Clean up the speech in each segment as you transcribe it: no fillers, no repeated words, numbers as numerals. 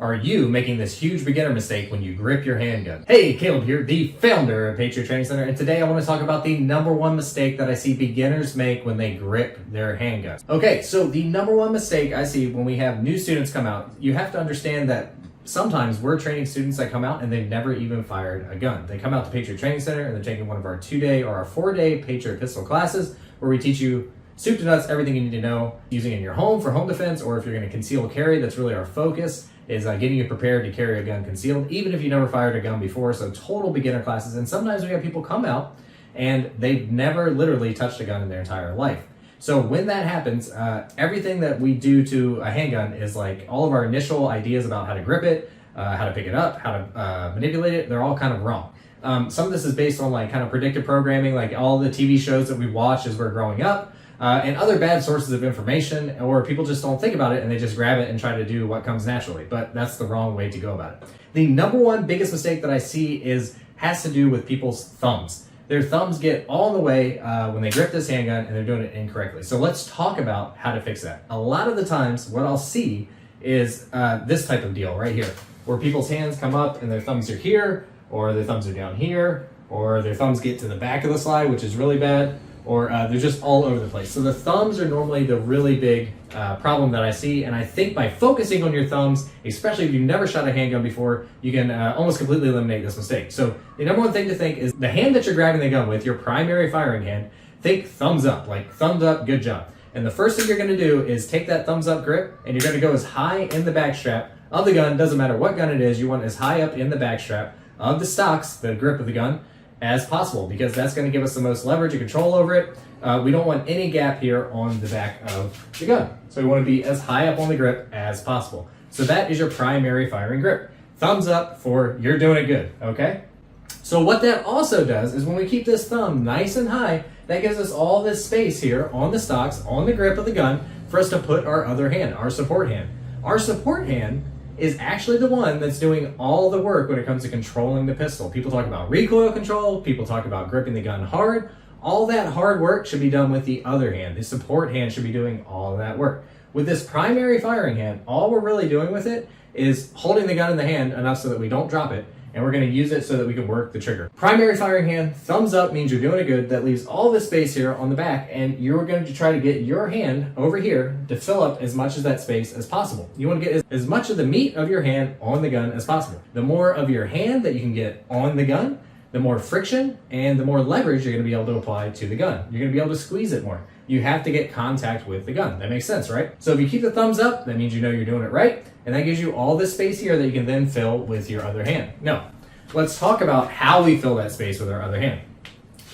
are you making this huge beginner mistake when you grip your handgun? Hey, Caleb here, the founder of Patriot Training Center, and today I want to talk about the number one mistake that I see beginners make when they grip their handgun. Okay, so the number one mistake I see when we have new students come out, you have to understand that sometimes we're training students that come out and they've never even fired a gun. They come out to Patriot Training Center and they're taking one of our 2-day or our 4-day Patriot pistol classes where we teach you soup to nuts, everything you need to know, using it in your home for home defense, or if you're going to conceal carry, that's really our focus, is getting you prepared to carry a gun concealed, even if you never fired a gun before. So total beginner classes. And sometimes we have people come out and they've never literally touched a gun in their entire life. So when that happens, everything that we do to a handgun is like all of our initial ideas about how to grip it, how to pick it up, how to manipulate it, they're all kind of wrong. Some of this is based on like kind of predictive programming, like all the TV shows that we watched as we're growing up. And other bad sources of information, or people just don't think about it and they just grab it and try to do what comes naturally. But that's the wrong way to go about it. The number one biggest mistake that I see has to do with people's thumbs. Their thumbs get all in the way when they grip this handgun and they're doing it incorrectly. So let's talk about how to fix that. A lot of the times what I'll see is this type of deal right here, where people's hands come up and their thumbs are here, or their thumbs are down here, or their thumbs get to the back of the slide, which is really bad. Or they're just all over the place. So the thumbs are normally the really big problem that I see, and I think by focusing on your thumbs, especially if you've never shot a handgun before, you can almost completely eliminate this mistake. So the number one thing to think is the hand that you're grabbing the gun with, your primary firing hand, think thumbs up, like thumbs up, good job. And the first thing you're gonna do is take that thumbs up grip, and you're gonna go as high in the back strap of the gun, doesn't matter what gun it is, you want as high up in the back strap of the stocks, the grip of the gun, as possible, because that's going to give us the most leverage and control over it. We don't want any gap here on the back of the gun. So we want to be as high up on the grip as possible. So that is your primary firing grip. Thumbs up for you're doing it good, okay? So what that also does is when we keep this thumb nice and high, that gives us all this space here on the stocks, on the grip of the gun, for us to put our other hand, our support hand. Our support hand is actually the one that's doing all the work when it comes to controlling the pistol. People talk about recoil control, people talk about gripping the gun hard. All that hard work should be done with the other hand. The support hand should be doing all of that work. With this primary firing hand, all we're really doing with it is holding the gun in the hand enough so that we don't drop it, and we're going to use it so that we can work the trigger. Primary firing hand, thumbs up means you're doing it good. That leaves all this space here on the back, and you're going to try to get your hand over here to fill up as much of that space as possible. You want to get as much of the meat of your hand on the gun as possible. The more of your hand that you can get on the gun, the more friction and the more leverage you're going to be able to apply to the gun. You're going to be able to squeeze it more. You have to get contact with the gun. That makes sense, right? So if you keep the thumbs up, that means you know you're doing it right, and that gives you all this space here that you can then fill with your other hand. Now, let's talk about how we fill that space with our other hand.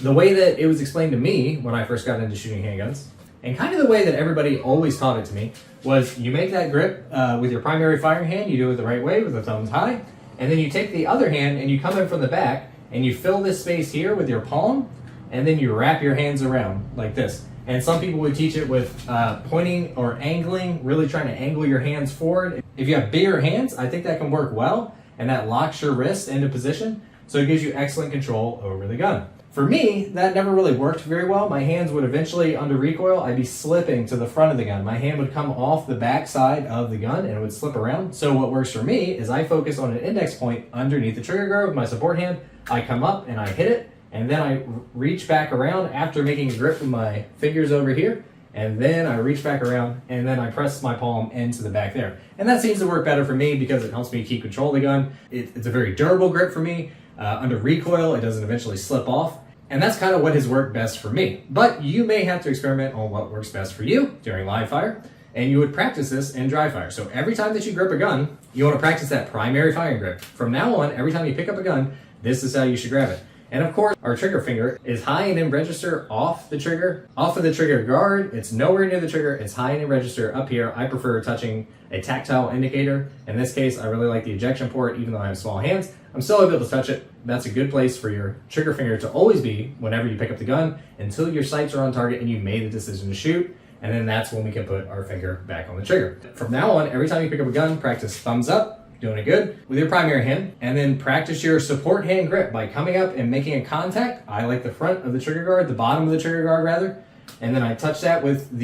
The way that it was explained to me when I first got into shooting handguns, and kind of the way that everybody always taught it to me, was you make that grip with your primary firing hand, you do it the right way with the thumbs high, and then you take the other hand and you come in from the back and you fill this space here with your palm, and then you wrap your hands around like this. And some people would teach it with pointing or angling, really trying to angle your hands forward. If you have bigger hands, I think that can work well, and that locks your wrist into position, so it gives you excellent control over the gun. For me, that never really worked very well. My hands would eventually, under recoil, I'd be slipping to the front of the gun. My hand would come off the back side of the gun and it would slip around. So what works for me is I focus on an index point underneath the trigger guard with my support hand. I come up and I hit it, and then I reach back around after making a grip with my fingers over here, and then I reach back around, and then I press my palm into the back there. And that seems to work better for me because it helps me keep control of the gun. It's a very durable grip for me. Under recoil, it doesn't eventually slip off. And that's kind of what has worked best for me. But you may have to experiment on what works best for you during live fire, and you would practice this in dry fire. So every time that you grip a gun, you want to practice that primary firing grip. From now on, every time you pick up a gun, this is how you should grab it. And of course, our trigger finger is high and in register off the trigger, off of the trigger guard. It's nowhere near the trigger. It's high and in register up here. I prefer touching a tactile indicator. In this case, I really like the ejection port, even though I have small hands. I'm still able to touch it. That's a good place for your trigger finger to always be whenever you pick up the gun until your sights are on target and you made the decision to shoot. And then that's when we can put our finger back on the trigger. From now on, every time you pick up a gun, practice thumbs up, doing it good with your primary hand, and then practice your support hand grip by coming up and making a contact. I like the front of the trigger guard, the bottom of the trigger guard rather, and then I touch that with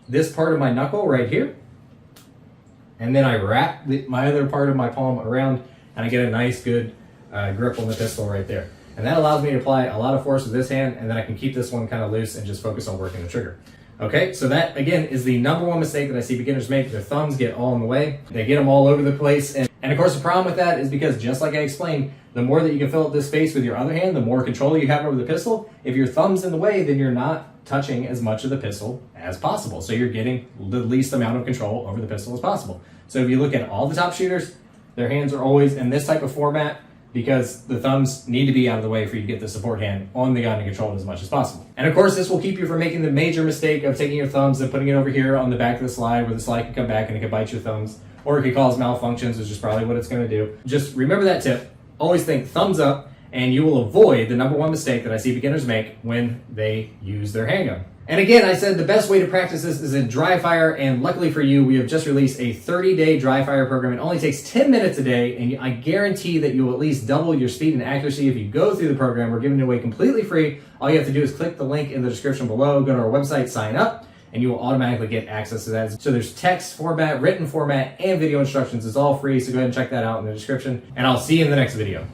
this part of my knuckle right here, and then I wrap my other part of my palm around, and I get a nice good grip on the pistol right there. And that allows me to apply a lot of force with this hand, and then I can keep this one kind of loose and just focus on working the trigger. Okay, so that again is the number one mistake that I see beginners make. Their thumbs get all in the way. They get them all over the place. And of course the problem with that is because, just like I explained, the more that you can fill up this space with your other hand, the more control you have over the pistol. If your thumb's in the way, then you're not touching as much of the pistol as possible. So you're getting the least amount of control over the pistol as possible. So if you look at all the top shooters, their hands are always in this type of format, because the thumbs need to be out of the way for you to get the support hand on the gun and control it as much as possible. And of course, this will keep you from making the major mistake of taking your thumbs and putting it over here on the back of the slide, where the slide can come back and it can bite your thumbs, or it could cause malfunctions, which is probably what it's going to do. Just remember that tip. Always think thumbs up, and you will avoid the number one mistake that I see beginners make when they use their handgun. And again, I said the best way to practice this is in dry fire, and luckily for you, we have just released a 30-day dry fire program. It only takes 10 minutes a day, and I guarantee that you will at least double your speed and accuracy if you go through the program. We're giving it away completely free. All you have to do is click the link in the description below, go to our website, sign up, and you will automatically get access to that. So there's text format, written format, and video instructions. It's all free, so go ahead and check that out in the description, and I'll see you in the next video.